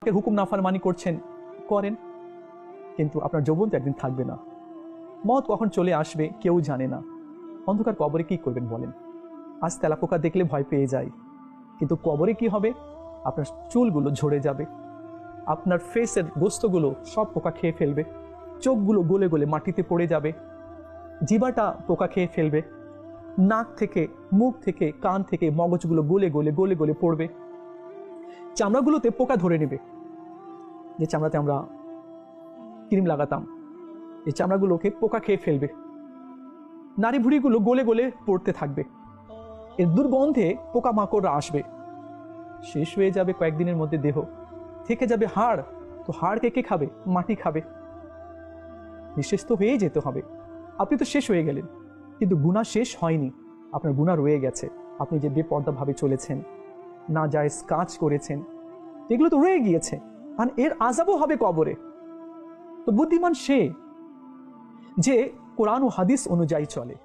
হুকুম নাফরমানি করছেন করেন, কিন্তু আপনার যৌবন তো একদিন থাকবে না। মত কখন চলে আসবে কেউ জানে না। অন্ধকার কবরে কি করবেন বলেন? আজ তেলাপোকা দেখলে ভয় পেয়ে যায়, কিন্তু কবরে কি হবে? আপনার চুলগুলো ঝরে যাবে, আপনার ফেসের গোস্তগুলো সব পোকা খেয়ে ফেলবে, চোখগুলো গলে গলে মাটিতে পড়ে যাবে, জিভাটা পোকা খেয়ে ফেলবে, নাক থেকে, মুখ থেকে, কান থেকে মগজগুলো গলে গলে গলে গলে পড়বে, চামড়াগুলোতে পোকা ধরে নেবে। যে চামড়াতে আমরা ক্রিম লাগাতাম, এই চামড়াগুলোকে পোকা খেয়ে ফেলবে, নাড়ি ভুড়িগুলো গলে গলে পড়তে থাকবে, এর দুর্গন্ধে পোকামাকড়রা আসবে, শেষ হয়ে যাবে কয়েকদিনের মধ্যে দেহ, থেকে যাবে হাড়। তো হাড়কে কে খাবে? মাটি খাবে, নিঃশেষ তো হয়ে যেতে হবে। আপনি তো শেষ হয়ে গেলেন, কিন্তু গুনাহ শেষ হয়নি, আপনার গুনাহ রয়ে গেছে। আপনি যে বেপর্দাভাবে চলেছেন, না জায়েজ কাজ করেছেন, এগুলো তো রয়ে গিয়েছে, আর এর আযাবও হবে কবরে। তো বুদ্ধিমান সে যে কোরআন ও হাদিস অনুযায়ী চলে।